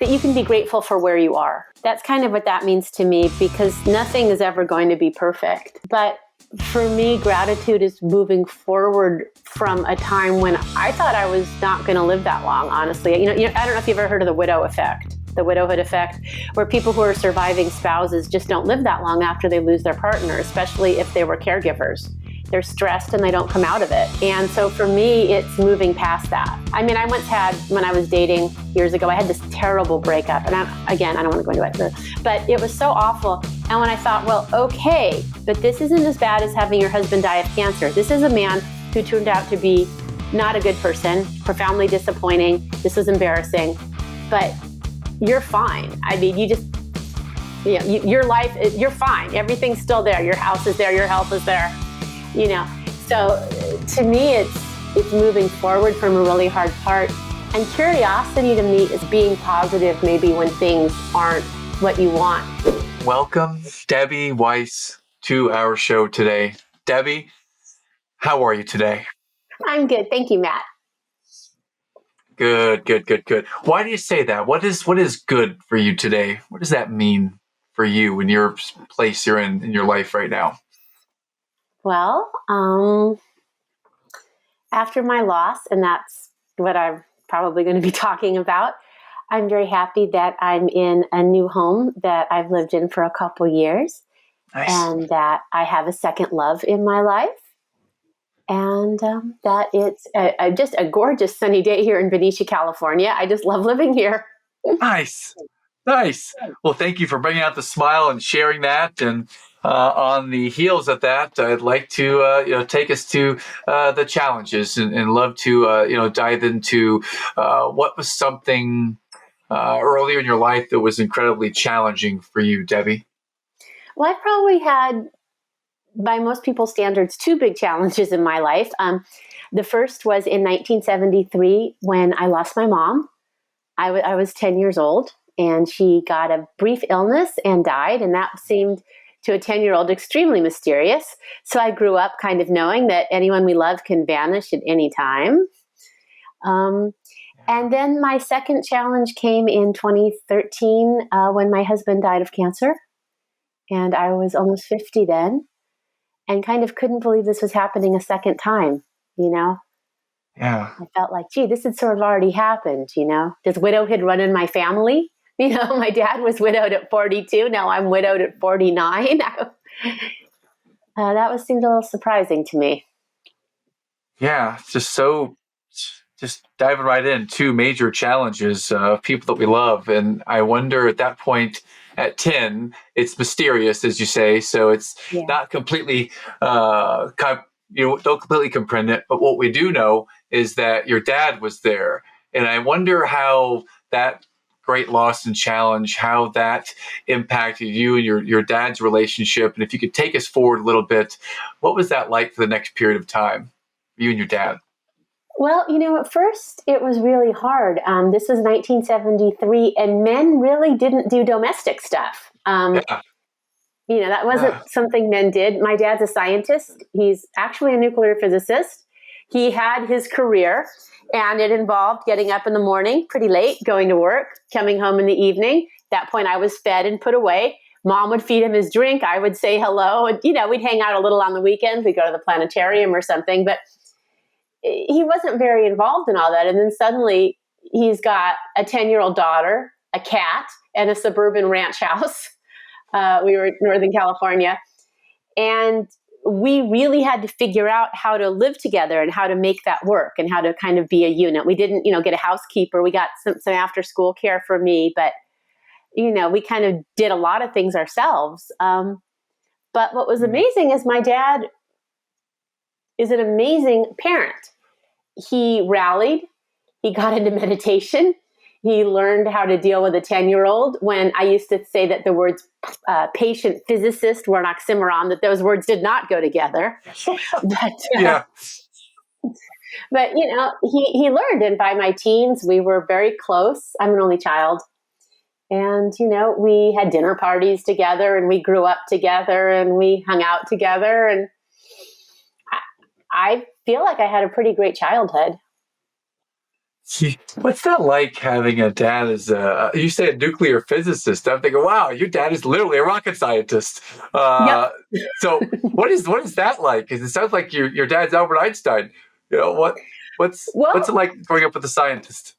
that you can be grateful for where you are. That's kind of what that means to me, because nothing is ever going to be perfect. But for me, gratitude is moving forward from a time when I thought I was not going to live that long, honestly. I don't know if you've ever heard of the widow effect, the widowhood effect, where people who are surviving spouses just don't live that long after they lose their partner, especially if they were caregivers. They're stressed and they don't come out of it. And so for me, it's moving past that. I mean, I once had, when I was dating years ago, I had this terrible breakup. And I don't want to go into it, but it was so awful. And when I thought, well, okay, but this isn't as bad as having your husband die of cancer. This is a man who turned out to be not a good person, profoundly disappointing. This was embarrassing, but you're fine. I mean, your life, you're fine. Everything's still there. Your house is there. Your health is there. So to me, it's moving forward from a really hard part. And curiosity to me is being positive maybe when things aren't what you want. Welcome, Debbie Weiss, to our show today. Debbie, how are you today? I'm good. Thank you, Matt. Good. Why do you say that? What is good for you today? What does that mean for you in your place you're in your life right now? Well, after my loss, and that's what I'm probably going to be talking about, I'm very happy that I'm in a new home that I've lived in for a couple years. Nice. And that I have a second love in my life. And that it's just a gorgeous sunny day here in Benicia, California. I just love living here. Nice. Well, thank you for bringing out the smile and sharing that. And on the heels of that, I'd like to take us to the challenges and love to dive into what was something earlier in your life that was incredibly challenging for you, Debbie. Well, I've probably had, by most people's standards, two big challenges in my life. The first was in 1973 when I lost my mom. I was 10 years old, and she got a brief illness and died, and that seemed to a 10-year-old extremely mysterious. So I grew up kind of knowing that anyone we love can vanish at any time. And then my second challenge came in 2013 when my husband died of cancer, and I was almost 50 then, and kind of couldn't believe this was happening a second time, Yeah. I felt like, gee, this had sort of already happened, Does widowhood run in my family? My dad was widowed at 42. Now I'm widowed at 49. That seemed a little surprising to me. Yeah, just diving right in, two major challenges of people that we love. And I wonder at that point at 10, it's mysterious, as you say. So it's not completely, don't completely comprehend it. But what we do know is that your dad was there. And I wonder how that great loss and challenge, how that impacted you and your dad's relationship. And if you could take us forward a little bit, what was that like for the next period of time, you and your dad? Well, at first it was really hard. This was 1973, and men really didn't do domestic stuff. That wasn't something men did. My dad's a scientist. He's actually a nuclear physicist. He had his career, and it involved getting up in the morning pretty late, going to work, coming home in the evening. At that point, I was fed and put away. Mom would feed him his drink. I would say hello. And, we'd hang out a little on the weekends. We'd go to the planetarium or something. But he wasn't very involved in all that. And then suddenly he's got a 10-year-old daughter, a cat, and a suburban ranch house. We were in Northern California. And we really had to figure out how to live together and how to make that work and how to kind of be a unit. We didn't, get a housekeeper. We got some after school care for me, but, we kind of did a lot of things ourselves. But what was amazing is my dad is an amazing parent. He rallied, he got into meditation, he learned how to deal with a 10-year-old when I used to say that the words patient physicist were an oxymoron, that those words did not go together. But he learned, and by my teens, we were very close. I'm an only child. And, we had dinner parties together, and we grew up together, and we hung out together, and I feel like I had a pretty great childhood. What's that like having a dad as you say a nuclear physicist? I'm thinking, wow, your dad is literally a rocket scientist. Yep. So what is that like? Because it sounds like your dad's Albert Einstein. What's it Well, like growing up with a scientist?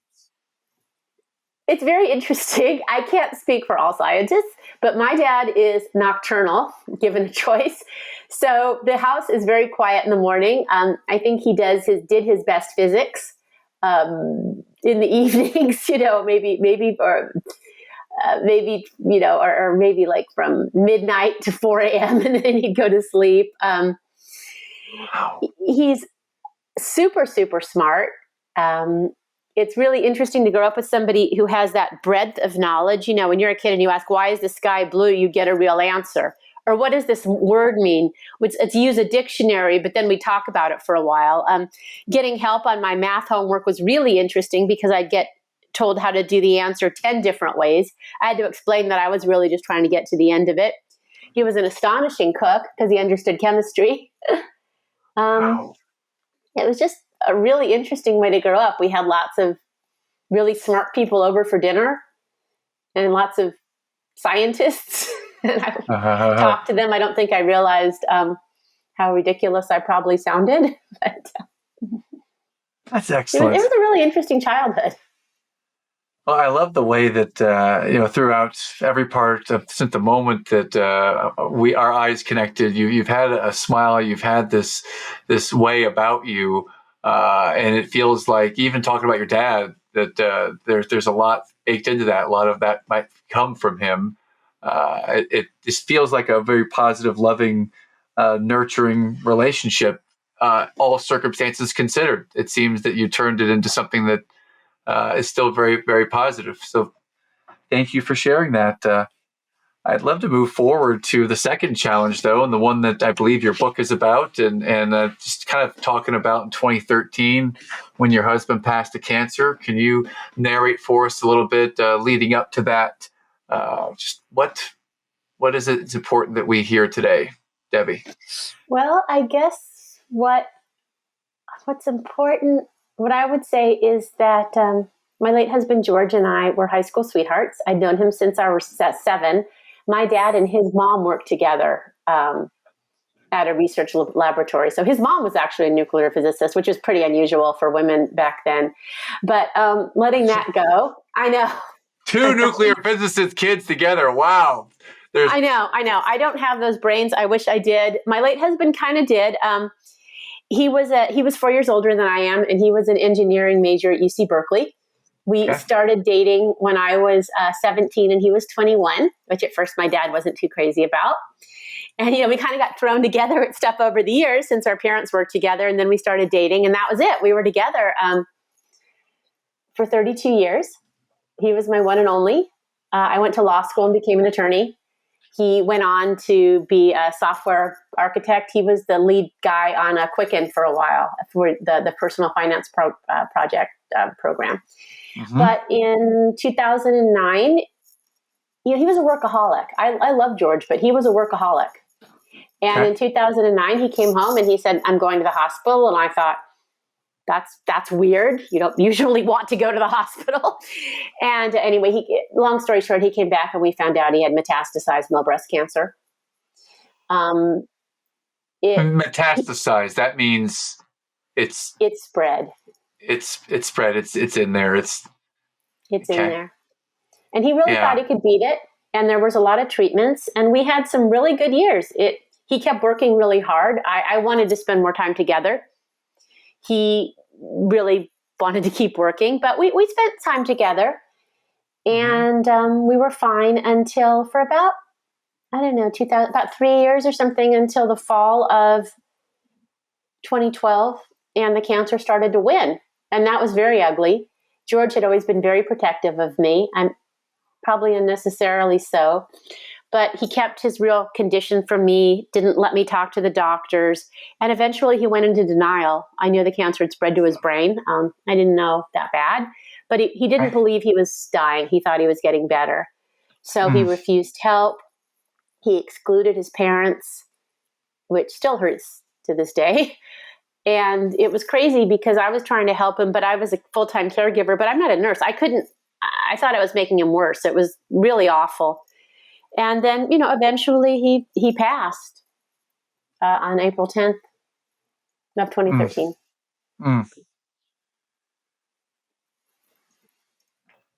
it's very interesting. I can't speak for all scientists, but my dad is nocturnal, given a choice. So the house is very quiet in the morning. I think he did his best physics in the evenings. Or maybe like from midnight to 4 a.m. and then he'd go to sleep. Wow. He's super, super smart. Um, it's really interesting to grow up with somebody who has that breadth of knowledge. When you're a kid and you ask, why is the sky blue? You get a real answer. Or what does this word mean? It's use a dictionary, but then we talk about it for a while. Getting help on my math homework was really interesting because I'd get told how to do the answer 10 different ways. I had to explain that I was really just trying to get to the end of it. He was an astonishing cook because he understood chemistry. um, Wow. it was just a really interesting way to grow up. We had lots of really smart people over for dinner and lots of scientists. And I would talk to them. I don't think I realized how ridiculous I probably sounded. But That's it excellent. was a really interesting childhood. Well, I love the way that throughout every part of since the moment that our eyes connected. You've had a smile. You've had this way about you, and it feels like even talking about your dad that there's a lot baked into that. A lot of that might come from him. It just feels like a very positive, loving, nurturing relationship. All circumstances considered, it seems that you turned it into something that is still very, very positive. So thank you for sharing that. I'd love to move forward to the second challenge, though, and the one that I believe your book is about, and just kind of talking about in 2013 when your husband passed to cancer. Can you narrate for us a little bit leading up to that? Just what is it that's important that we hear today, Debbie? Well, I guess what's important, what I would say is that my late husband George and I were high school sweethearts. I'd known him since I was 7. My dad and his mom worked together at a research laboratory. So his mom was actually a nuclear physicist, which is pretty unusual for women back then. But letting that go, I know. Two nuclear physicist kids together. Wow. I know. I don't have those brains. I wish I did. My late husband kind of did. He was 4 years older than I am, and he was an engineering major at UC Berkeley. We started dating when I was 17 and he was 21, which at first my dad wasn't too crazy about. And, we kind of got thrown together at stuff over the years since our parents worked together. And then we started dating, and that was it. We were together for 32 years. He was my one and only. I went to law school and became an attorney. He went on to be a software architect. He was the lead guy on a Quicken for a while for the personal finance project program. Mm-hmm. But in 2009, he was a workaholic. I love George, but he was a workaholic. And in 2009, he came home and he said, I'm going to the hospital. And I thought, that's weird. You don't usually want to go to the hospital. And anyway, long story short, he came back and we found out he had metastasized male breast cancer. Metastasized, that means it's spread. It's spread. It's in there. It's in there. And he really thought he could beat it. And there was a lot of treatments, and we had some really good years. He kept working really hard. I wanted to spend more time together. He really wanted to keep working, but we spent time together, and we were fine until for about, I don't know, about 3 years or something, until the fall of 2012, and the cancer started to win. And that was very ugly. George had always been very protective of me. I'm probably unnecessarily so. But he kept his real condition from me, didn't let me talk to the doctors. And eventually he went into denial. I knew the cancer had spread to his brain. I didn't know that bad. But he didn't believe he was dying. He thought he was getting better. So he refused help. He excluded his parents, which still hurts to this day. And it was crazy because I was trying to help him, but I was a full-time caregiver, but I'm not a nurse. I thought I was making him worse. It was really awful. And then, eventually he passed on April 10th of 2013.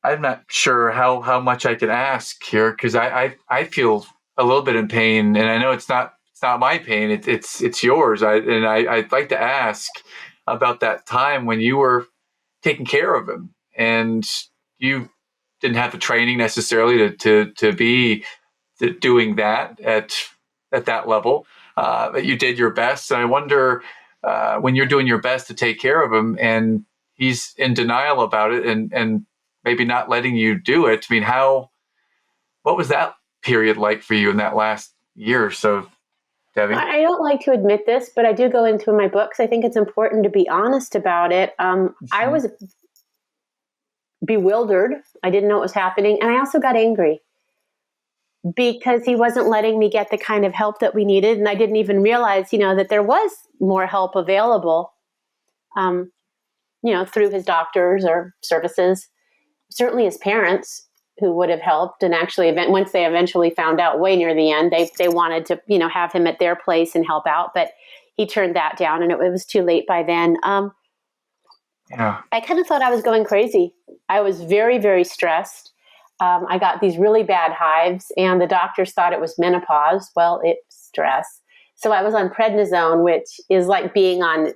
I'm not sure how much I can ask here, because I feel a little bit in pain, and I know it's not my pain. It's yours. I'd like to ask about that time when you were taking care of him, and you didn't have the training necessarily to be doing that at that level. But you did your best, and I wonder when you're doing your best to take care of him, and he's in denial about it, and maybe not letting you do it. I mean, what was that period like for you in that last year or so, Debbie? I don't like to admit this, but I do go into my books. I think it's important to be honest about it. I was bewildered. I didn't know what was happening. And I also got angry because he wasn't letting me get the kind of help that we needed. And I didn't even realize, that there was more help available, through his doctors or services. Certainly his parents, who would have helped. And actually, once they eventually found out way near the end, they wanted to, have him at their place and help out. But he turned that down, and it was too late by then. Yeah. I kind of thought I was going crazy. I was very, very stressed. I got these really bad hives, and the doctors thought it was menopause. Well, it's stress. So I was on prednisone, which is like being on,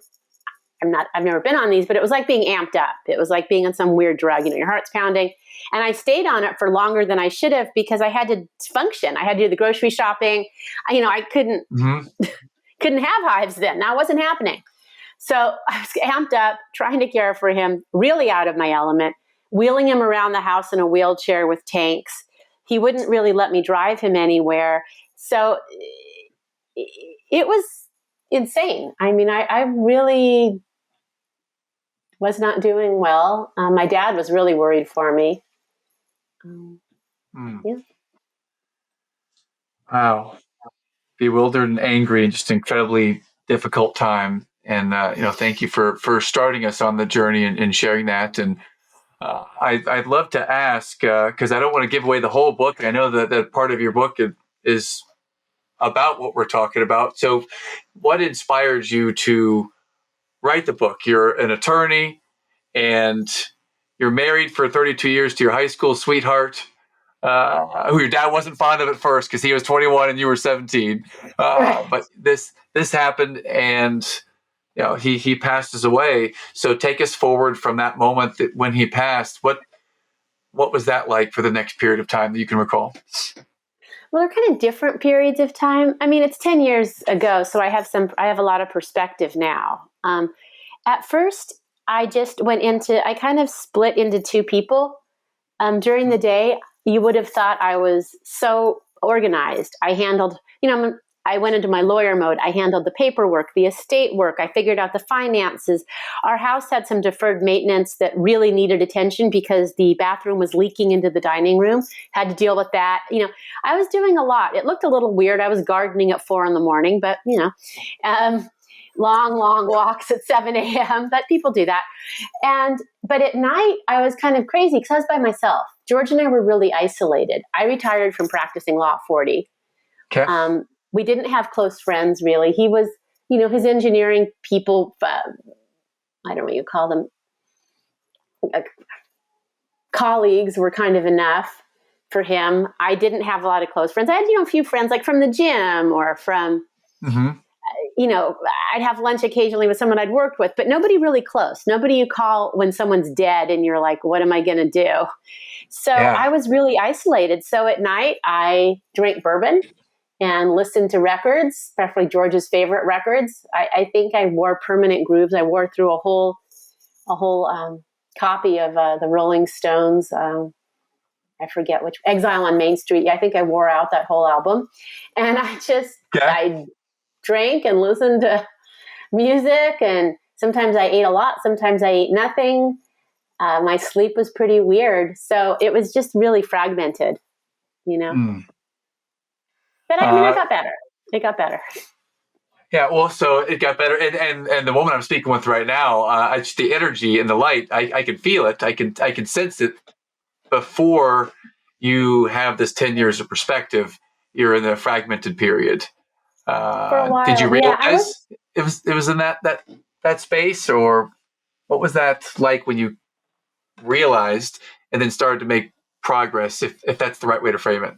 I've never been on these, but it was like being amped up. It was like being on some weird drug, your heart's pounding. And I stayed on it for longer than I should have because I had to function. I had to do the grocery shopping. I couldn't have hives then. That wasn't happening. So I was amped up, trying to care for him, really out of my element, wheeling him around the house in a wheelchair with tanks. He wouldn't really let me drive him anywhere. So it was insane. I mean, I really was not doing well. My dad was really worried for me. Yeah. Wow. Bewildered and angry, and just incredibly difficult time. And thank you for starting us on the journey and sharing that. And I'd love to ask, because I don't want to give away the whole book. I know that part of your book is about what we're talking about. So, what inspires you to write the book? You're an attorney, and you're married for 32 years to your high school sweetheart, who your dad wasn't fond of at first because he was 21 and you were 17. But this happened, and he passes away. So take us forward from that moment that when he passed. What was that like for the next period of time that you can recall? Well, they're kind of different periods of time. I mean, it's 10 years ago, so I have a lot of perspective now. At first, I kind of split into two people. During the day, you would have thought I was so organized. I handled, I went into my lawyer mode. I handled the paperwork, the estate work. I figured out the finances. Our house had some deferred maintenance that really needed attention because the bathroom was leaking into the dining room. Had to deal with that. I was doing a lot. It looked a little weird. I was gardening at 4 a.m, but long walks at 7 a.m. But people do that. But at night, I was kind of crazy because I was by myself. George and I were really isolated. I retired from practicing law at 40. Okay. We didn't have close friends, really. He was, his engineering people, I don't know what you call them, colleagues were kind of enough for him. I didn't have a lot of close friends. I had, a few friends like from the gym or from, I'd have lunch occasionally with someone I'd worked with, but nobody really close. Nobody you call when someone's dead and you're like, what am I going to do? So I was really isolated. So at night I drank bourbon and listened to records, especially George's favorite records. I think I wore Permanent Grooves. I wore through a whole copy of the Rolling Stones. I forget which, Exile on Main Street. I think I wore out that whole album. And I drank and listened to music. And sometimes I ate a lot. Sometimes I ate nothing. My sleep was pretty weird. So it was just really fragmented, But I got better. It got better. Yeah, well, so it got better, and the woman I'm speaking with right now, just the energy and the light, I can feel it, I can sense it before you have this 10 years of perspective. You're in the fragmented period. For a Did you while. Yeah, I was. realize it was in that space, or what was that like when you realized and then started to make progress? If that's the right way to frame it.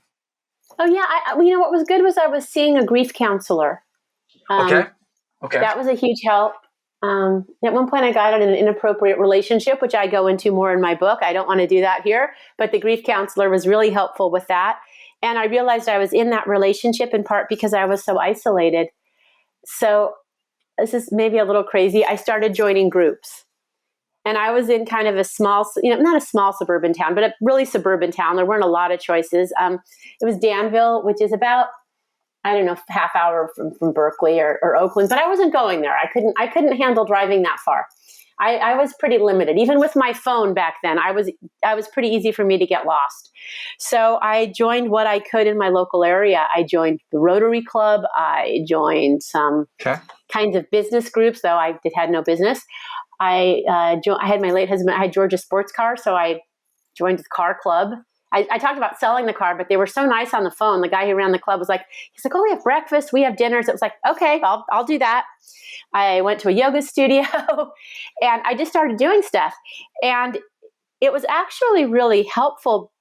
Oh yeah, what was good was I was seeing a grief counselor. Okay. Um, Okay. that was a huge help. At one point, I got in an inappropriate relationship, which I go into more in my book. I don't want to do that here, but the grief counselor was really helpful with that. And I realized I was in that relationship in part because I was so isolated. So this is maybe a little crazy. I started joining groups. And I was in kind of a small, not a small suburban town, but a really suburban town. There weren't a lot of choices. It was Danville, which is about, I don't know, half hour from Berkeley or Oakland, but I wasn't going there. I couldn't handle driving that far. I was pretty limited. Even with my phone back then, I was pretty easy for me to get lost. So I joined what I could in my local area. I joined the Rotary Club. I joined some kinds of business groups, though I had no business. I had my late husband. I had Georgia sports car, so I joined the car club. I talked about selling the car, but they were so nice on the phone. The guy who ran the club was like, he's like, oh, we have breakfast, we have dinners. It was like, okay, I'll do that. I went to a yoga studio and I just started doing stuff. And it was actually really helpful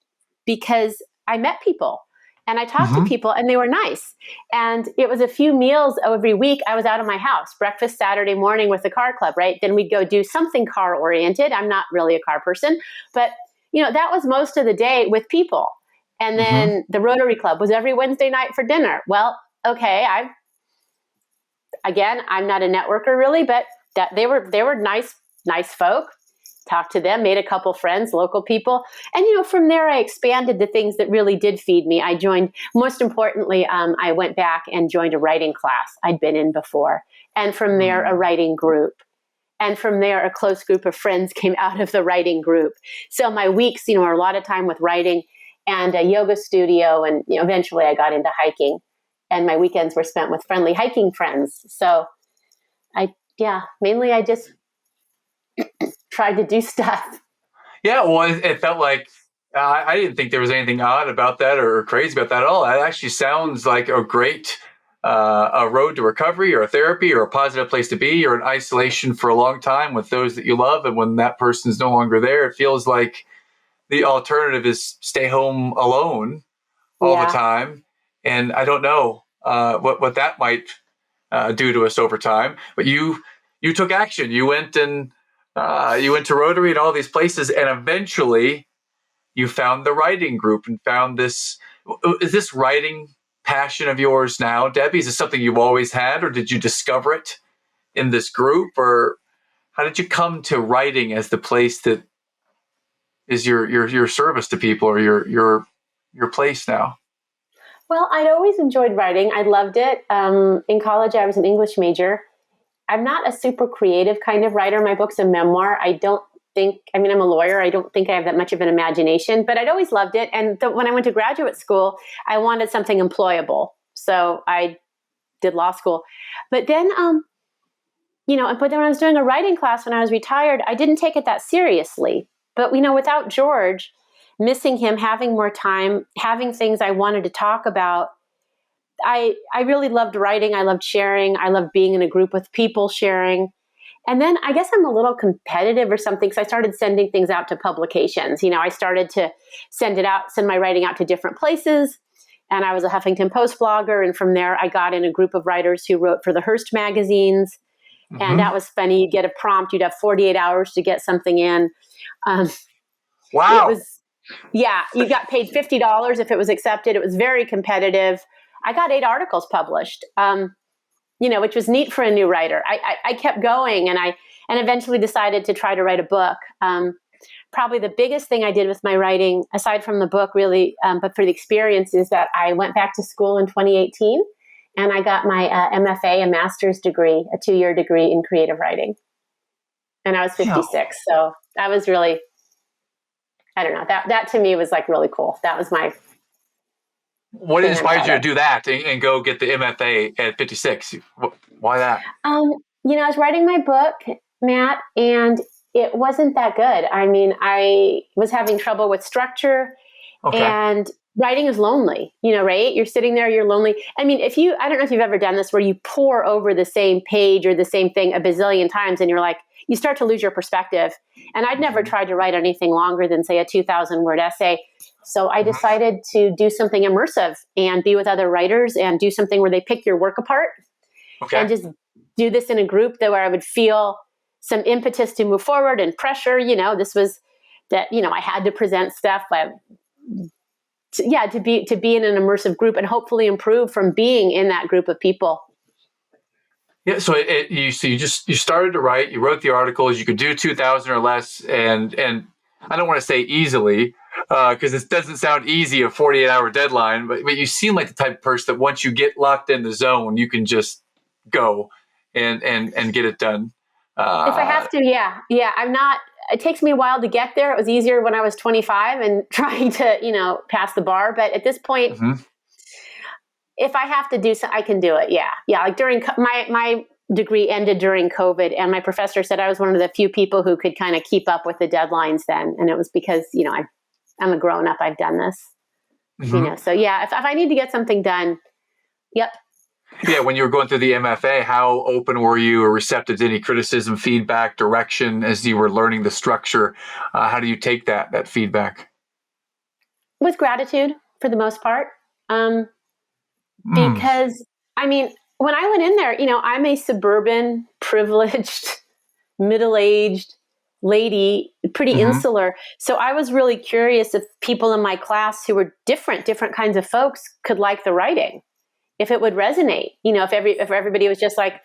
because I met people and I talked to people and they were nice. And it was a few meals every week. I was out of my house, breakfast Saturday morning with the car club, right? Then we'd go do something car oriented. I'm not really a car person, but that was most of the day with people. And then the Rotary Club was every Wednesday night for dinner. Well, okay, I'm not a networker really, but that they were nice folk. Talked to them, made a couple friends, local people. And, from there, I expanded the things that really did feed me. I joined, most importantly, I went back and joined a writing class I'd been in before. And from there, a writing group. And from there, a close group of friends came out of the writing group. So my weeks, are a lot of time with writing and a yoga studio. And eventually I got into hiking. And my weekends were spent with friendly hiking friends. So mainly I just tried to do stuff. Yeah, well, it felt like I didn't think there was anything odd about that or crazy about that at all. It actually sounds like a great a road to recovery or a therapy or a positive place to be. You're in isolation for a long time with those that you love. And when that person's no longer there, it feels like the alternative is stay home alone all the time. And I don't know what that might do to us over time. But you took action. You went to Rotary and all these places, and eventually you found the writing group and found this. Is this writing passion of yours now, Debbie? Is this something you've always had, or did you discover it in this group, or how did you come to writing as the place that is your service to people, or your place now? Well, I'd always enjoyed writing. I loved it. In college, I was an English major. I'm not a super creative kind of writer. My book's a memoir. I'm a lawyer. I don't think I have that much of an imagination, but I'd always loved it. And when I went to graduate school, I wanted something employable. So I did law school. But then, when I was doing a writing class when I was retired, I didn't take it that seriously. But, without George, missing him, having more time, having things I wanted to talk about, I really loved writing. I loved sharing. I loved being in a group with people sharing. And then I guess I'm a little competitive or something. So I started sending things out to publications. I started to send my writing out to different places. And I was a Huffington Post blogger. And from there, I got in a group of writers who wrote for the Hearst magazines. And that was funny. You'd get a prompt. You'd have 48 hours to get something in. Wow. You got paid $50 if it was accepted. It was very competitive. I got 8 articles published, which was neat for a new writer. I kept going and eventually decided to try to write a book. Probably the biggest thing I did with my writing, aside from the book really, but for the experience, is that I went back to school in 2018 and I got my MFA, a master's degree, a 2-year degree in creative writing. And I was 56. So that was really, I don't know, that to me was like really cool. That was my What thing I'm inspired proud you to of. do that and go get the MFA at 56? Why that? I was writing my book, Matt, and it wasn't that good. I mean, I was having trouble with structure, Okay. and writing is lonely, right? You're sitting there, you're lonely. I mean, I don't know if you've ever done this where you pour over the same page or the same thing a bazillion times and you're like, you start to lose your perspective. And I'd never tried to write anything longer than, say, a 2,000 word essay. So I decided to do something immersive and be with other writers and do something where they pick your work apart Okay. and just do this in a group where I would feel some impetus to move forward and pressure. This was that, I had to present stuff. To be in an immersive group and hopefully improve from being in that group of people. Yeah, so you started to write. You wrote the articles. You could do 2,000 or less, and I don't want to say easily because it doesn't sound easy, a 48-hour deadline. But you seem like the type of person that once you get locked in the zone, you can just go and get it done. If I have to, yeah. I'm not. It takes me a while to get there. It was easier when I was 25 and trying to pass the bar. But at this point, if I have to do so, I can do it. Yeah. Like during my degree ended during COVID, and my professor said I was one of the few people who could kind of keep up with the deadlines then, and it was because I'm a grown up. I've done this. So yeah, if I need to get something done, yep. Yeah, when you were going through the MFA, how open were you or receptive to any criticism, feedback, direction as you were learning the structure? How do you take that feedback? With gratitude for the most part. Because, I mean, when I went in there, I'm a suburban, privileged, middle-aged lady, pretty insular. So I was really curious if people in my class who were different kinds of folks could like the writing, if it would resonate, if everybody was just like,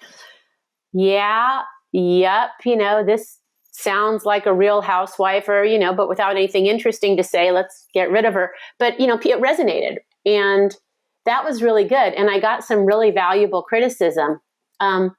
yeah, yep, this sounds like a real housewife or, but without anything interesting to say, let's get rid of her. But, it resonated. And that was really good. And I got some really valuable criticism. That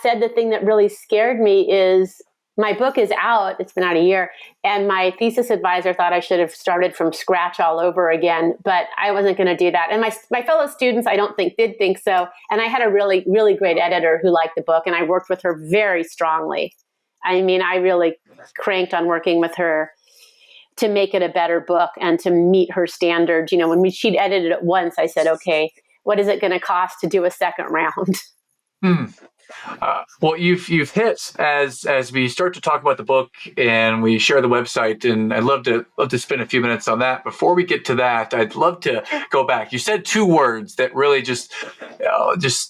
said, the thing that really scared me is my book is out. It's been out a year. And my thesis advisor thought I should have started from scratch all over again. But I wasn't going to do that. And my fellow students, I don't think, did think so. And I had a really, really great editor who liked the book. And I worked with her very strongly. I mean, I really cranked on working with her to make it a better book and to meet her standards. When she'd edited it once, I said, okay, what is it going to cost to do a second round? Well, you've hit as we start to talk about the book and we share the website, and I'd love to spend a few minutes on that. Before we get to that, I'd love to go back. You said two words that really just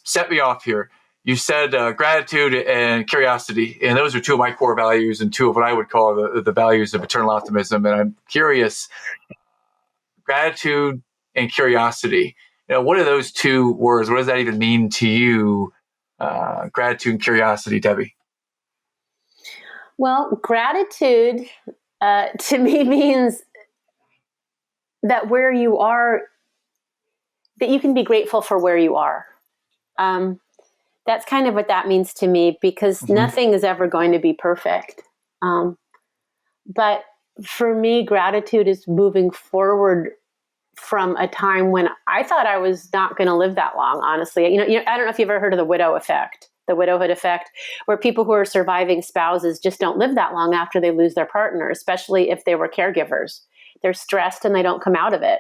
set me off here. You said gratitude and curiosity, and those are two of my core values and two of what I would call the values of eternal optimism. And I'm curious, gratitude and curiosity. What are those two words? What does that even mean to you? Gratitude and curiosity, Debbie. Well, gratitude to me means that where you are, that you can be grateful for where you are. That's kind of what that means to me, because nothing is ever going to be perfect. But for me, gratitude is moving forward from a time when I thought I was not going to live that long, honestly. I don't know if you've ever heard of the widowhood effect, where people who are surviving spouses just don't live that long after they lose their partner, especially if they were caregivers. They're stressed and they don't come out of it.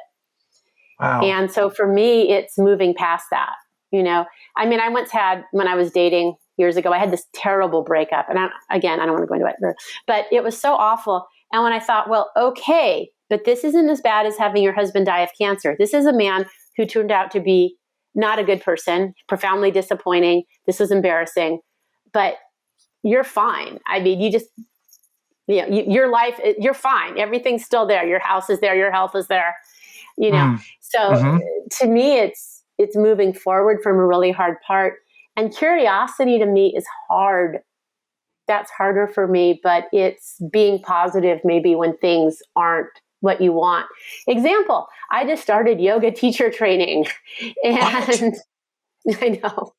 Wow. And so for me, it's moving past that. I mean, I once had, when I was dating years ago, I had this terrible breakup. And I don't want to go into it, but it was so awful. And when I thought, well, okay, but this isn't as bad as having your husband die of cancer. This is a man who turned out to be not a good person, profoundly disappointing. This was embarrassing, but you're fine. I mean, your life, you're fine. Everything's still there. Your house is there. Your health is there, So to me, it's moving forward from a really hard part. And curiosity to me is hard. That's harder for me, but it's being positive maybe when things aren't what you want. Example, I just started yoga teacher training, and What? I know.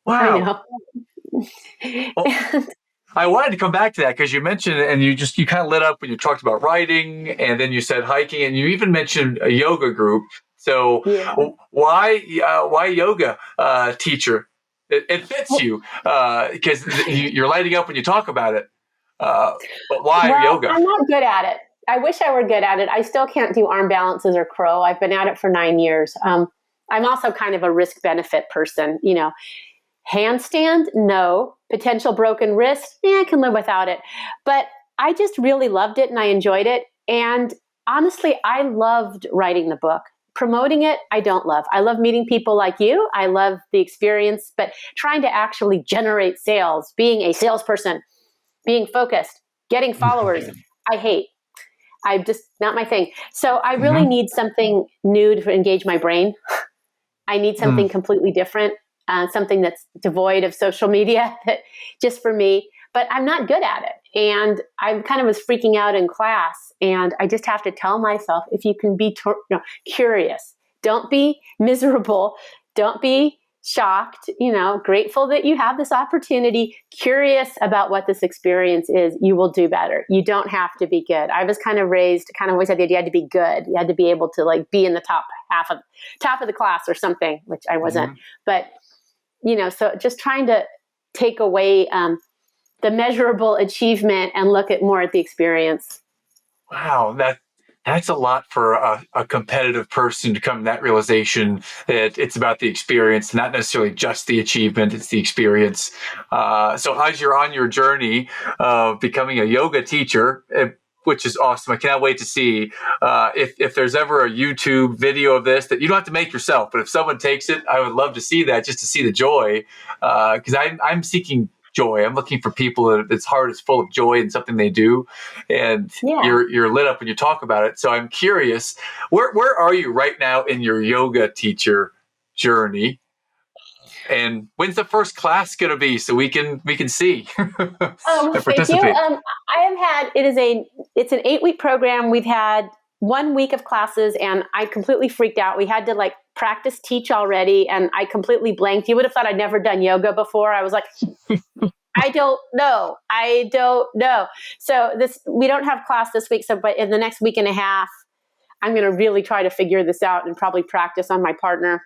Wow. I know. Well, I wanted to come back to that because you mentioned and you kind of lit up when you talked about writing, and then you said hiking, and you even mentioned a yoga group. So Yeah. why yoga teacher? It fits you because you're lighting up when you talk about it. Uh, but why Well, yoga? I'm not good at it. I wish I were good at it. I still can't do arm balances or crow. I've been at it for 9 years. I'm also kind of a risk benefit person. Handstand, no. Potential broken wrist, I can live without it. But I just really loved it and I enjoyed it. And honestly, I loved writing the book. Promoting it, I don't love. I love meeting people like you. I love the experience, but trying to actually generate sales, being a salesperson, being focused, getting followers, I hate. I just not my thing. So I really Mm-hmm. need something new to engage my brain. I need something completely different, something that's devoid of social media, just for me. But I'm not good at it, and I kind of was freaking out in class. And I just have to tell myself, if you can be curious, don't be miserable, don't be shocked, grateful that you have this opportunity, curious about what this experience is, you will do better. You don't have to be good. I was kind of raised, kind of always had the idea you had to be good. You had to be able to be in the top of the class or something, which I wasn't. Mm-hmm. But, so just trying to take away the measurable achievement and look at more at the experience. Wow, that's a lot for a competitive person to come to that realization that it's about the experience, not necessarily just the achievement. It's the experience. So as you're on your journey of becoming a yoga teacher, which is awesome, I cannot wait to see if there's ever a YouTube video of this that you don't have to make yourself, but if someone takes it, I would love to see that just to see the joy, because I'm seeking joy. I'm looking for people that's heart is full of joy in something they do, and Yeah. you're lit up when you talk about it. So I'm curious, where are you right now in your yoga teacher journey? And when's the first class going to be so we can see Oh, well, and thank you. participate? I have had, it's an 8-week program. We've had 1 week of classes and I completely freaked out. We had to practice teach already and I completely blanked. You would have thought I'd never done yoga before. I was like, I don't know. I don't know. So we don't have class this week. So, but in the next week and a half, I'm going to really try to figure this out and probably practice on my partner.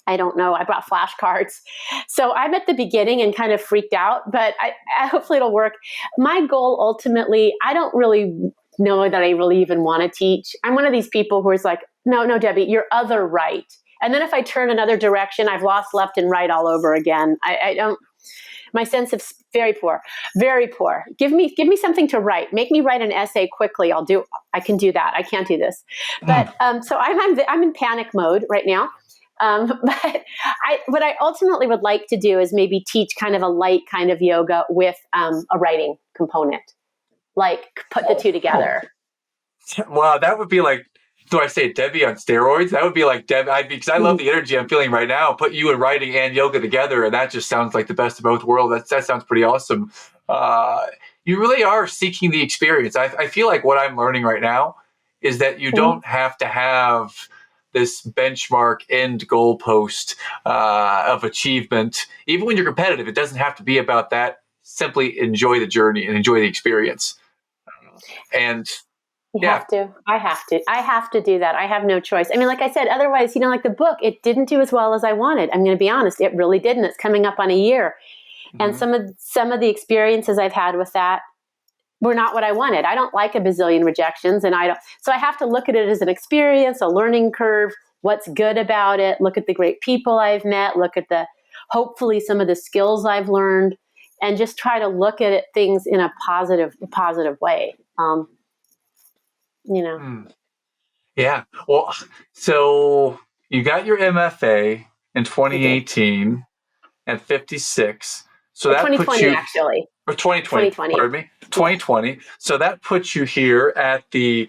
I don't know. I brought flashcards. So I'm at the beginning and kind of freaked out, but hopefully it'll work. My goal ultimately, I don't really know that I really even want to teach. I'm one of these people who is like, no, Debbie, you're other right. And then if I turn another direction, I've lost left and right all over again. I don't, my sense of very poor, very poor. Give me something to write. Make me write an essay quickly. I can do that. I can't do this. But so I'm in panic mode right now. But what I ultimately would like to do is maybe teach kind of a light kind of yoga with a writing component, put the two together. Wow, that would be like, do I say Debbie on steroids? That would be like Debbie, because I love the energy I'm feeling right now. Put you in writing and yoga together, and that just sounds like the best of both worlds. That sounds pretty awesome. You really are seeking the experience. I feel like what I'm learning right now is that you don't have to have this benchmark end goal post of achievement. Even when you're competitive, it doesn't have to be about that. Simply enjoy the journey and enjoy the experience. And You yeah. have to. I have to do that. I have no choice. I mean, like I said, otherwise, like the book, it didn't do as well as I wanted. I'm going to be honest. It really didn't. It's coming up on a year. And some of the experiences I've had with that were not what I wanted. I don't like a bazillion rejections, and so I have to look at it as an experience, a learning curve, what's good about it, look at the great people I've met, look at hopefully some of the skills I've learned, and just try to look at things in a positive way. Yeah. Well, so you got your MFA in I did. 2018 at 56. So that puts 2020, you, actually. or 2020, 2020. pardon me, Yeah. 2020. So that puts you here at the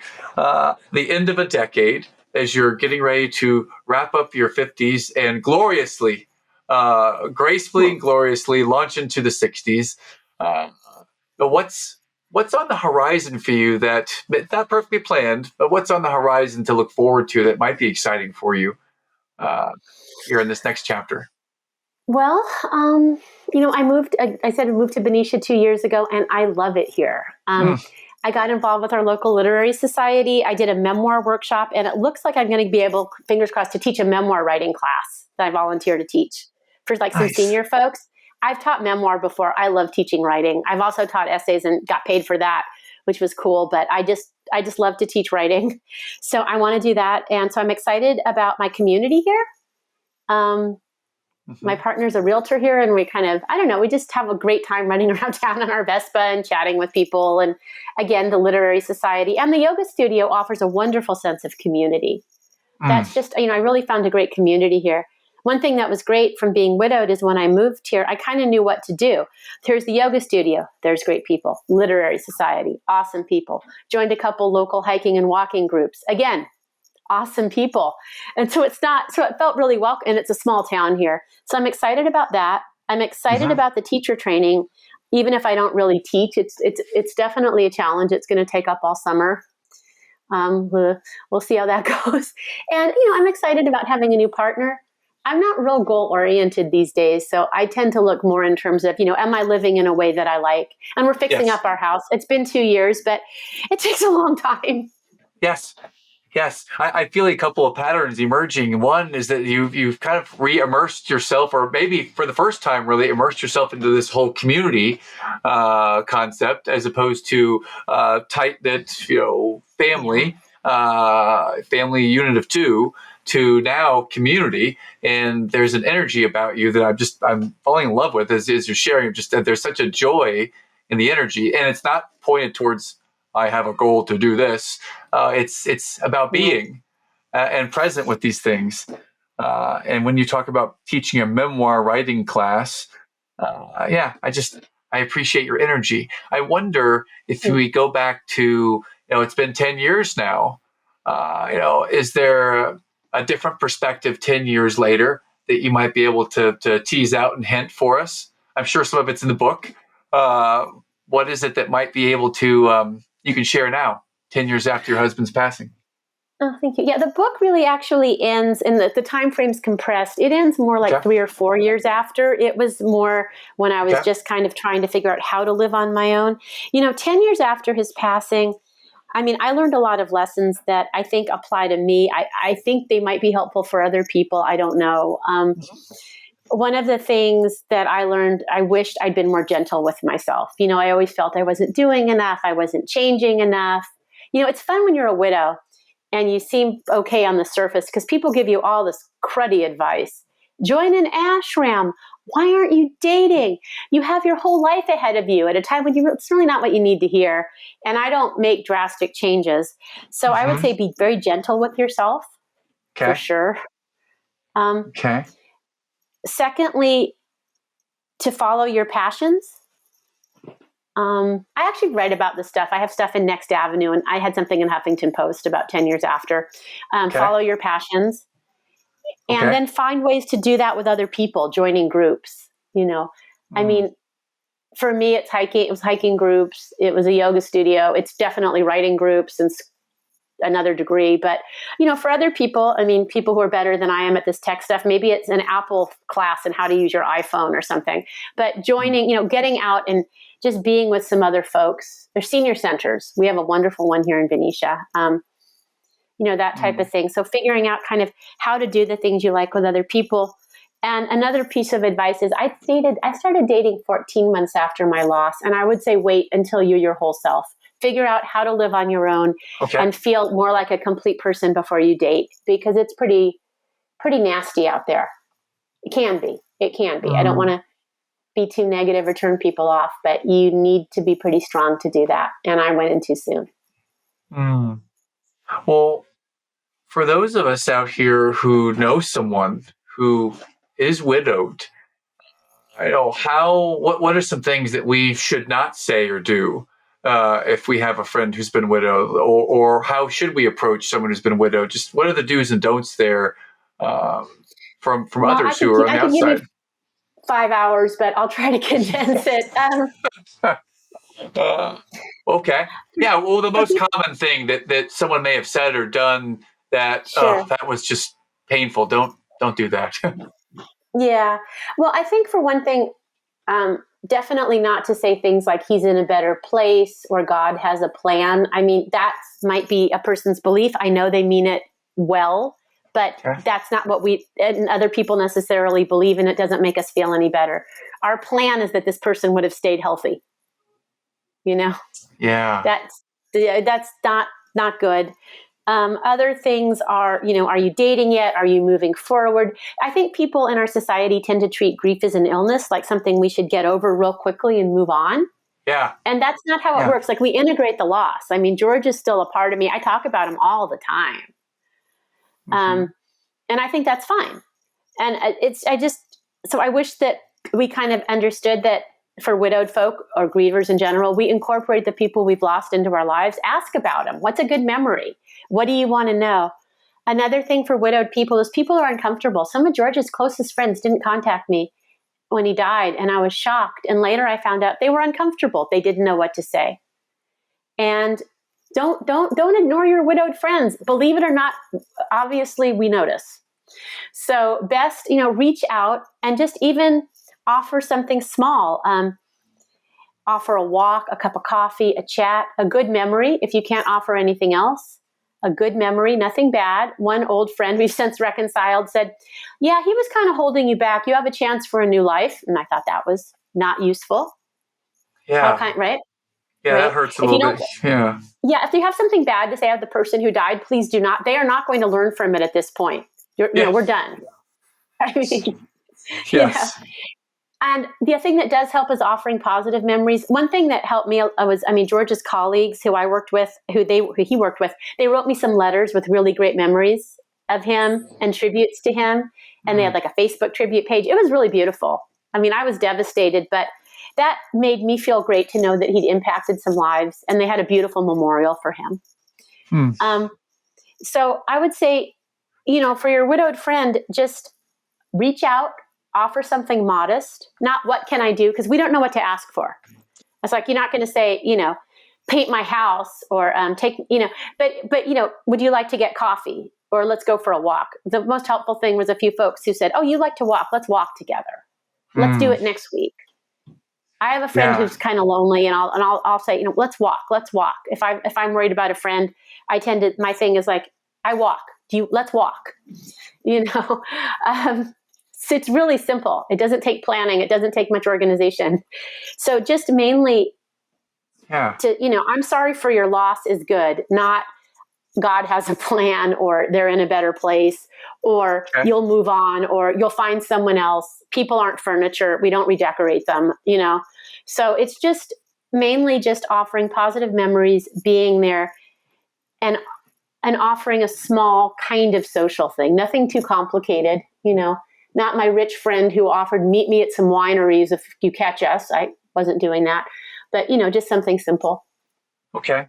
end of a decade as you're getting ready to wrap up your 50s and gracefully and gloriously launch into the 60s. But what's on the horizon for you that not perfectly planned, but what's on the horizon to look forward to that might be exciting for you here in this next chapter? Well, I said I moved to Benicia 2 years ago, and I love it here. I got involved with our local literary society. I did a memoir workshop, and it looks like I'm going to be able, fingers crossed, to teach a memoir writing class that I volunteer to teach for like some senior folks. I've taught memoir before. I love teaching writing. I've also taught essays and got paid for that, which was cool. But I just love to teach writing. So I want to do that. And so I'm excited about my community here. My partner's a realtor here, and we we just have a great time running around town on our Vespa and chatting with people. And again, the literary society and the yoga studio offers a wonderful sense of community. That's just, I really found a great community here. One thing that was great from being widowed is when I moved here, I kind of knew what to do. There's the yoga studio. There's great people. Literary society, awesome people. Joined a couple local hiking and walking groups. Again, awesome people. And so it felt really welcome. And it's a small town here. So I'm excited about that. I'm excited about the teacher training. Even if I don't really teach, it's definitely a challenge. It's going to take up all summer. We'll see how that goes. And, I'm excited about having a new partner. I'm not real goal oriented these days. So I tend to look more in terms of, am I living in a way that I like? And we're fixing up our house. It's been 2 years, but it takes a long time. Yes. I feel a couple of patterns emerging. One is that you've kind of re-immersed yourself, or maybe for the first time really immersed yourself into this whole community concept, as opposed to tight-knit, family unit of two, to now community. And there's an energy about you that I'm falling in love with as you're sharing. Just that there's such a joy in the energy, and it's not pointed towards I have a goal to do this. It's about being and present with these things. And when you talk about teaching a memoir writing class, I appreciate your energy. I wonder if we go back to, it's been 10 years now. Is there a different perspective 10 years later that you might be able to tease out and hint for us? I'm sure some of it's in the book. What is it that might be able to you can share now, 10 years after your husband's passing? Oh, thank you. Yeah, the book really actually ends, and the time frame's compressed. It ends more like 3 or 4 years after. It was more when I was just kind of trying to figure out how to live on my own. 10 years after his passing, I learned a lot of lessons that I think apply to me. I think they might be helpful for other people. I don't know. One of the things that I learned, I wished I'd been more gentle with myself. I always felt I wasn't doing enough. I wasn't changing enough. It's fun when you're a widow and you seem okay on the surface because people give you all this cruddy advice. Join an ashram. Why aren't you dating? You have your whole life ahead of you at a time when it's really not what you need to hear. And I don't make drastic changes. So I would say be very gentle with yourself, for sure. Secondly, to follow your passions. I actually write about this stuff. I have stuff in Next Avenue, and I had something in Huffington Post about 10 years after. Follow your passions. And then find ways to do that with other people, joining groups. For me, it's hiking. It was hiking groups. It was a yoga studio. It's definitely writing groups and another degree. But, for other people, people who are better than I am at this tech stuff, maybe it's an Apple class and how to use your iPhone or something. But joining, getting out and just being with some other folks. There's senior centers. We have a wonderful one here in Benicia. That type of thing. So figuring out kind of how to do the things you like with other people. And another piece of advice is I started dating 14 months after my loss. And I would say wait until you're your whole self. Figure out how to live on your own and feel more like a complete person before you date, because it's pretty nasty out there. It can be. I don't want to be too negative or turn people off, but you need to be pretty strong to do that. And I went in too soon. Well, for those of us out here who know someone who is widowed, what are some things that we should not say or do if we have a friend who's been widowed, or how should we approach someone who's been widowed? Just what are the do's and don'ts there from others who are on the outside? Give you 5 hours, but I'll try to condense it. Okay. Yeah. Well, the most common thing that someone may have said or done that that was just painful. Don't do that. Yeah. Well, I think for one thing, Definitely not to say things like he's in a better place or God has a plan. I mean, that might be a person's belief. I know they mean it well, but that's not what we and other people necessarily believe, and it doesn't make us feel any better. Our plan is that this person would have stayed healthy. Yeah. That's not good. Other things are, are you dating yet? Are you moving forward? I think people in our society tend to treat grief as an illness, like something we should get over real quickly and move on. Yeah. And that's not how it works. Like, we integrate the loss. I mean, George is still a part of me. I talk about him all the time. And I think that's fine. And so I wish that we kind of understood that for widowed folk or grievers in general, we incorporate the people we've lost into our lives. Ask about them. What's a good memory? What do you want to know? Another thing for widowed people is people are uncomfortable. Some of George's closest friends didn't contact me when he died, and I was shocked. And later I found out they were uncomfortable. They didn't know what to say. And don't ignore your widowed friends. Believe it or not, obviously we notice. So best, reach out and just even offer something small. Offer a walk, a cup of coffee, a chat, a good memory. If you can't offer anything else, a good memory, nothing bad. One old friend we've since reconciled said, yeah, he was kind of holding you back. You have a chance for a new life. And I thought that was not useful. Yeah. Right? Yeah, right? That hurts a little bit. Yeah. Yeah, if you have something bad to say of the person who died, please do not. They are not going to learn from it at this point. We're done. I mean, yes. And the thing that does help is offering positive memories. One thing that helped me was, George's colleagues who I worked with, who he worked with, they wrote me some letters with really great memories of him and tributes to him. And they had like a Facebook tribute page. It was really beautiful. I mean, I was devastated, but that made me feel great to know that he'd impacted some lives, and they had a beautiful memorial for him. So I would say, for your widowed friend, just reach out, offer something modest, not what can I do? Because we don't know what to ask for. It's like, you're not going to say, paint my house or but would you like to get coffee or let's go for a walk? The most helpful thing was a few folks who said, oh, you like to walk. Let's walk together. Let's do it next week. I have a friend who's kind of lonely, and I'll say, let's walk. If I'm worried about a friend, my thing is like, I walk. Let's walk. So it's really simple. It doesn't take planning. It doesn't take much organization. So just mainly I'm sorry for your loss is good, not God has a plan or they're in a better place or you'll move on or you'll find someone else. People aren't furniture. We don't redecorate them, So it's just mainly just offering positive memories, being there and offering a small kind of social thing, nothing too complicated, not my rich friend who offered meet me at some wineries if you catch us. I wasn't doing that, but just something simple. Okay.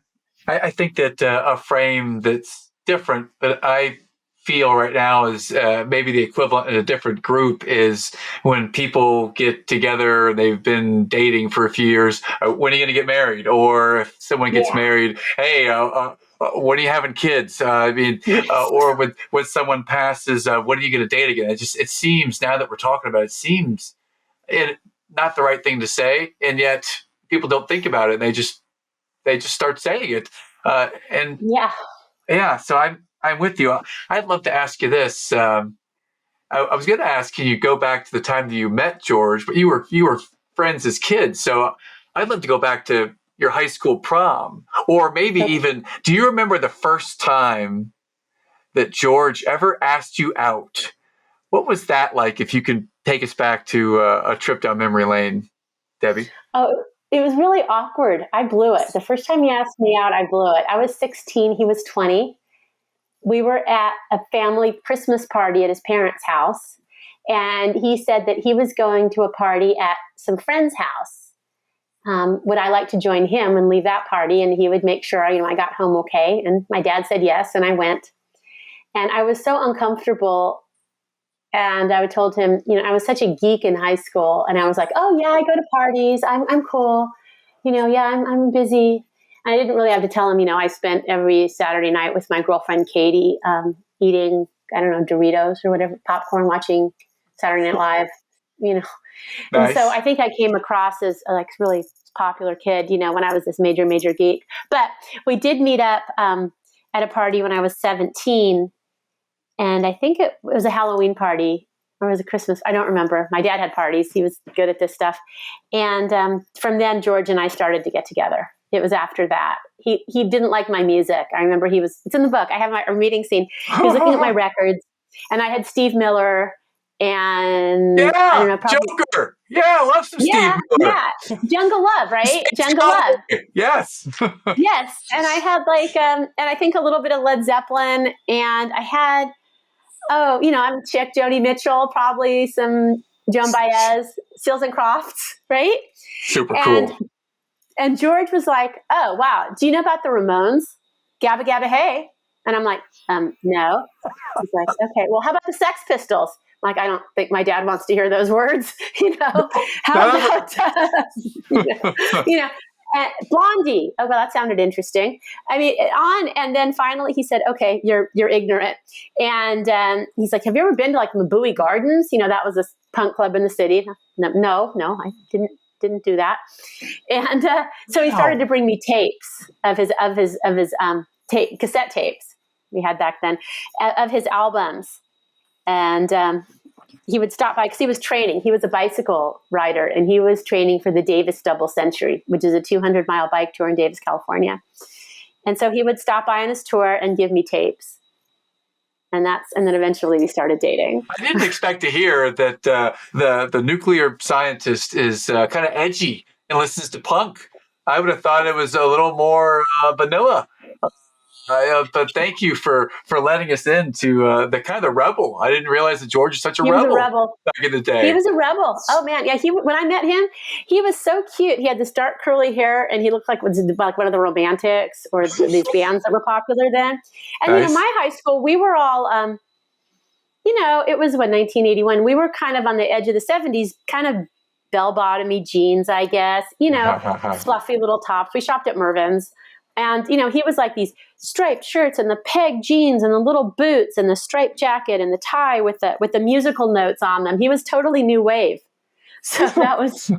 I think that a frame that's different that I feel right now is maybe the equivalent in a different group is when people get together, they've been dating for a few years, when are you going to get married? Or if someone gets married, hey, when are you having kids? Or when someone passes, when are you going to date again? It seems, now that we're talking about it, seems not the right thing to say, and yet people don't think about it, and they just start saying it. So I'm with you. I'd love to ask you this. I was going to ask, can you go back to the time that you met George, but you were friends as kids. So I'd love to go back to your high school prom, or maybe even, do you remember the first time that George ever asked you out? What was that like? If you can take us back to a trip down memory lane, Debbie. Oh, it was really awkward. I blew it. The first time he asked me out, I blew it. I was 16. He was 20. We were at a family Christmas party at his parents' house. And he said that he was going to a party at some friend's house. Would I like to join him and leave that party? And he would make sure, I got home okay. And my dad said yes, and I went. And I was so uncomfortable. And I told him, I was such a geek in high school. And I was like, oh, yeah, I go to parties. I'm cool. I'm busy. And I didn't really have to tell him, I spent every Saturday night with my girlfriend, Katie, eating, Doritos or whatever, popcorn, watching Saturday Night Live, And so Nice. I think I came across as a like really popular kid, when I was this major, major geek. But we did meet up at a party when I was 17. And I think it was a Halloween party or was it Christmas? I don't remember. My dad had parties. He was good at this stuff. And from then, George and I started to get together. It was after that. He didn't like my music. I remember it's in the book. I have a reading scene. He was looking at my records, and I had Steve Miller and I don't Yeah, know, probably. Joker. Yeah, I love some Steve Yeah, Miller. yeah. Jungle Love, right? Space Jungle Love. Cowboy. Yes. Yes. And I had and I think a little bit of Led Zeppelin, and I had, I'm a chick, Joni Mitchell, probably some Joan Baez, Seals and Crofts, right? Super And cool. and George was like, "Oh, wow, do you know about the Ramones? Gabba Gabba Hey." And I'm like, no. He's like, "Okay, well, how about the Sex Pistols?" I'm like, I don't think my dad wants to hear those words, How about, Blondie? Oh, well, that sounded interesting. I mean, and then finally he said, "Okay, you're ignorant." And he's like, "Have you ever been to like Mabui Gardens? That was a punk club in the city." No, I didn't do that. And so he started to bring me tapes of his cassette tapes we had back then of his albums. And he would stop by because he was training. He was a bicycle rider, and he was training for the Davis Double Century, which is a 200-mile bike tour in Davis, California. And so he would stop by on his tour and give me tapes. And then eventually we started dating. I didn't expect to hear that the nuclear scientist is kind of edgy and listens to punk. I would have thought it was a little more vanilla. But thank you for letting us into the kind of the rebel. I didn't realize that George is such a He was a rebel rebel. back in the He day. was a rebel. Oh man, yeah. When I met him, he was so cute. He had this dark curly hair, and he looked like one of the Romantics or these bands that were popular then. And Nice. my high school, we were all, it was 1981. We were kind of on the edge of the 70s, kind of bell-bottomy jeans, I guess. Fluffy little tops. We shopped at Mervyn's. And, he was like these striped shirts and the peg jeans and the little boots and the striped jacket and the tie with the musical notes on them. He was totally new wave. So that was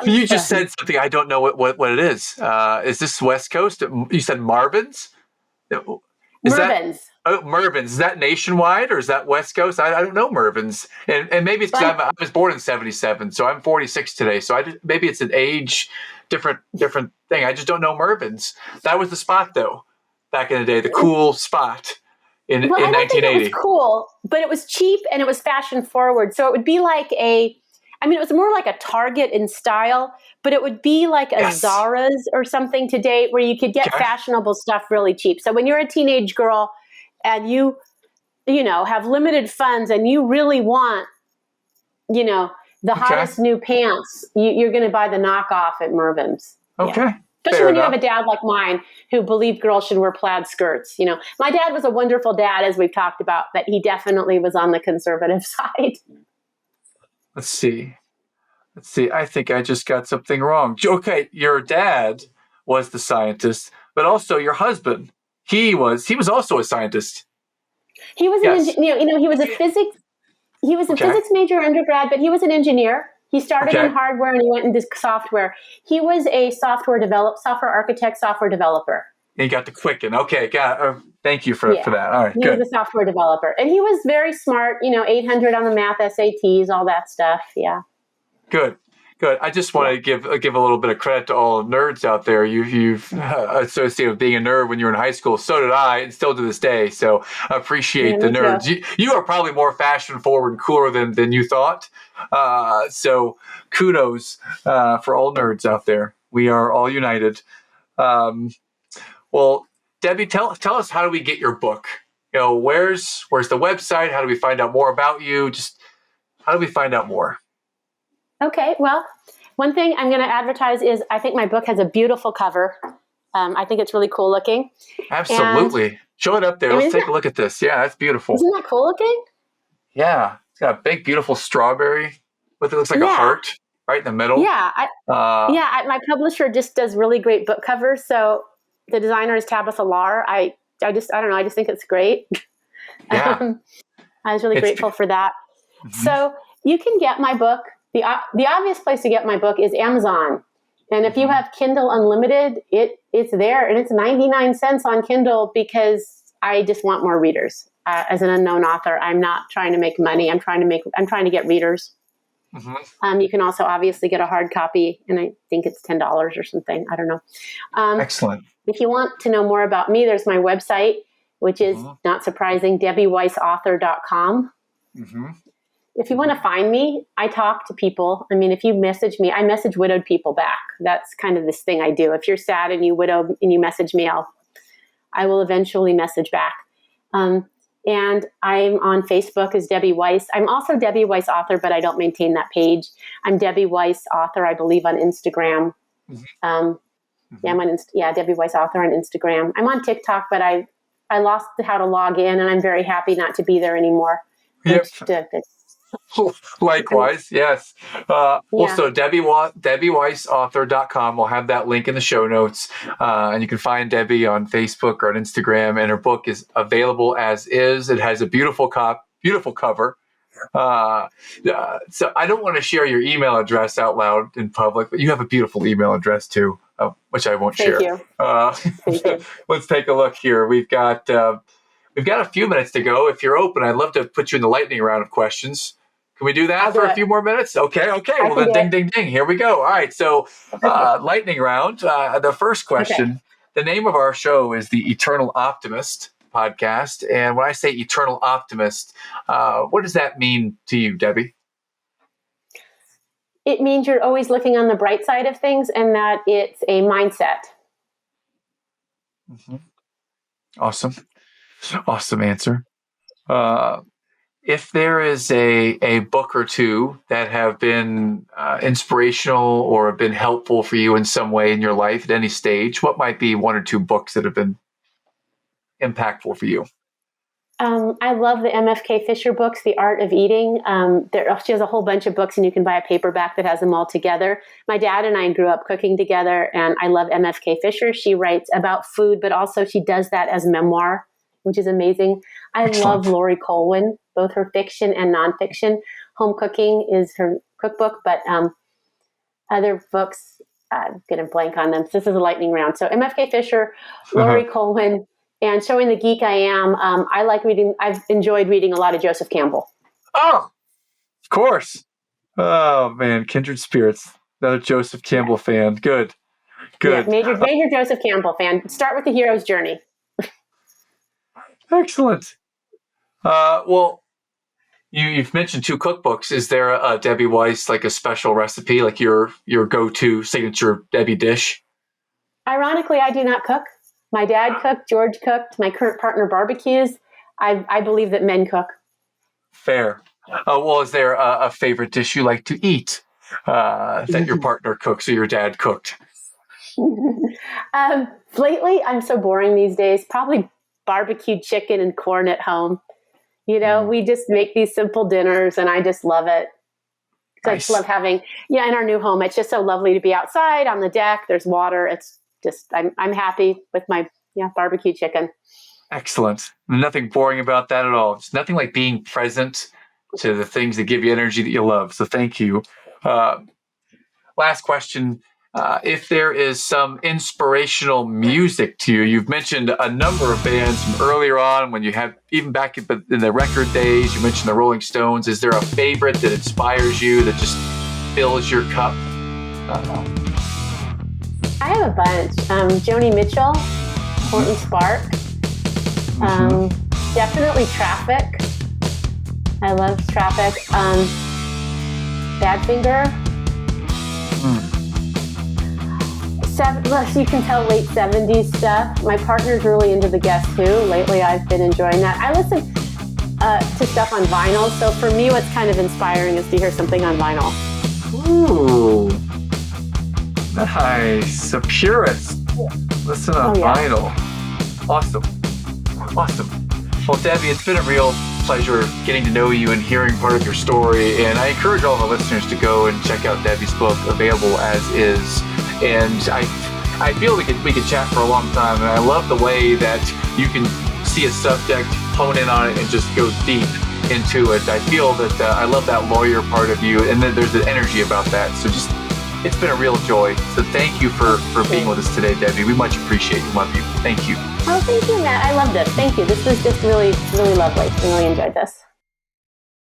You just said something I don't know what it is. Is this West Coast? You said Marvin's? Mervyn's. Mervyn's. Is that nationwide or is that West Coast? I don't know Mervyn's. And maybe it's because I was born in 77, so I'm 46 today. So maybe it's an age different thing. I just don't know Mervyn's. That was the spot, though, back in the day, the cool spot in 1980. I don't think it was cool, but it was cheap and it was fashion forward. So it would be like it was more like a Target in style, but it would be like a Zara's or something today where you could get fashionable stuff really cheap. So when you're a teenage girl and you have limited funds and you really want, the hottest new pants, you're going to buy the knockoff at Mervyn's. Okay. Yeah. Especially when you have a dad like mine who believed girls should wear plaid skirts. My dad was a wonderful dad, as we've talked about, but he definitely was on the conservative side. Let's see. I think I just got something wrong. Okay, your dad was the scientist, but also your husband. He was also a scientist. He was an engineer. He was a physics. He was a physics major undergrad, but he was an engineer. He started in hardware and he went into software. He was a software architect, software developer. And he got the Quicken. Okay, thank you for that. All right, he was a software developer, and he was very smart. 800 on the math SATs, all that stuff. Yeah. Good. I just want to give a little bit of credit to all nerds out there. You've associated with being a nerd when you were in high school. So did I, and still to this day. So I appreciate the nerds. You are probably more fashion forward and cooler than you thought. So kudos for all nerds out there. We are all united. Well, Debbie, tell us, how do we get your book? Where's the website? How do we find out more about you? Just how do we find out more? Okay, well, one thing I'm going to advertise is I think my book has a beautiful cover. I think it's really cool looking. Absolutely. And show it up there. Let's take a look at this. Yeah, that's beautiful. Isn't that cool looking? Yeah. It's got a big, beautiful strawberry with it looks like a heart right in the middle. Yeah. My publisher just does really great book covers. So the designer is Tabitha Lahr. I don't know. I just think it's great. Yeah. I was really grateful for that. Mm-hmm. So you can get my book The obvious place to get my book is Amazon. And if you have Kindle Unlimited, it's there, and it's 99 cents on Kindle because I just want more readers. As an unknown author, I'm not trying to make money. I'm trying to get readers. Mm-hmm. You can also obviously get a hard copy, and I think it's $10 or something. I don't know. Excellent. If you want to know more about me, there's my website, which is not surprising, DebbieWeissAuthor.com. Mm-hmm. If you want to find me, I talk to people. I mean, if you message me, I message widowed people back. That's kind of this thing I do. If you're sad and you widowed and you message me, I will eventually message back. And I'm on Facebook as Debbie Weiss. I'm also Debbie Weiss Author, but I don't maintain that page. I'm Debbie Weiss Author, I believe, on Instagram. Mm-hmm. I'm on Debbie Weiss Author on Instagram. I'm on TikTok, but I lost how to log in, and I'm very happy not to be there anymore. Yep. Likewise, yes. Also, DebbieWeissAuthor.com. We'll have that link in the show notes. And you can find Debbie on Facebook or on Instagram. And her book is available as is. It has a beautiful cover. So I don't want to share your email address out loud in public, but you have a beautiful email address too, which I won't share. Thank you. Let's take a look here. We've got a few minutes to go. If you're open, I'd love to put you in the lightning round of questions. Can we do that for a few more minutes? Okay. Well, then ding. Here we go. All right. So lightning round. The first question, The name of our show is the Eternal Optimist podcast. And when I say Eternal Optimist, what does that mean to you, Debbie? It means you're always looking on the bright side of things, and that it's a mindset. Mm-hmm. Awesome answer. If there is a book or two that have been inspirational or have been helpful for you in some way in your life at any stage, what might be one or two books that have been impactful for you? I love the MFK Fisher books, The Art of Eating. She has a whole bunch of books, and you can buy a paperback that has them all together. My dad and I grew up cooking together, and I love MFK Fisher. She writes about food, but also she does that as memoir, which is amazing. Excellent. Love Lori Colwin, both her fiction and nonfiction. Home Cooking is her cookbook, but other books, I'm going to blank on them. So this is a lightning round. So MFK Fisher, Lori Colwin, and Showing the Geek I Am. I like reading. I've enjoyed reading a lot of Joseph Campbell. Oh, of course. Oh, man. Kindred Spirits. Another Joseph Campbell fan. Good. Yeah, major Joseph Campbell fan. Start with The Hero's Journey. Excellent. Well, you've mentioned two cookbooks. Is there a Debbie Weiss, like a special recipe, like your go-to signature Debbie dish? Ironically, I do not cook. My dad cooked, George cooked, my current partner barbecues. I believe that men cook. Fair. Well, is there a favorite dish you like to eat that your partner cooks or your dad cooked? Lately, I'm so boring these days. Probably barbecued chicken and corn at home. We just make these simple dinners, and I just love it. Nice. I just love having, in our new home, it's just so lovely to be outside on the deck. There's water. It's just, I'm happy with my barbecue chicken. Excellent. Nothing boring about that at all. It's nothing like being present to the things that give you energy that you love. So thank you. Last question. If there is some inspirational music to you, you've mentioned a number of bands from earlier on when you had, even back in the record days, you mentioned the Rolling Stones. Is there a favorite that inspires you, that just fills your cup? I have a bunch. Joni Mitchell, Horton Spark, definitely Traffic. I love Traffic. Badfinger. You can tell late 70s stuff. My partner's really into the Guess Who. Lately, I've been enjoying that. I listen to stuff on vinyl. So for me, what's kind of inspiring is to hear something on vinyl. Ooh. Nice. A purist. Listen on vinyl. Awesome. Well, Debbie, it's been a real pleasure getting to know you and hearing part of your story. And I encourage all of our listeners to go and check out Debbie's book, Available As Is. And I feel we could chat for a long time. And I love the way that you can see a subject, hone in on it, and just go deep. into it. I feel that I love that lawyer part of you, and then there's an energy about that. So just, it's been a real joy. So thank you for being with us today, Debbie. We much appreciate you. Love you. Thank you. Oh, thank you, Matt. I love this. Thank you. This was just really, really lovely. I really enjoyed this.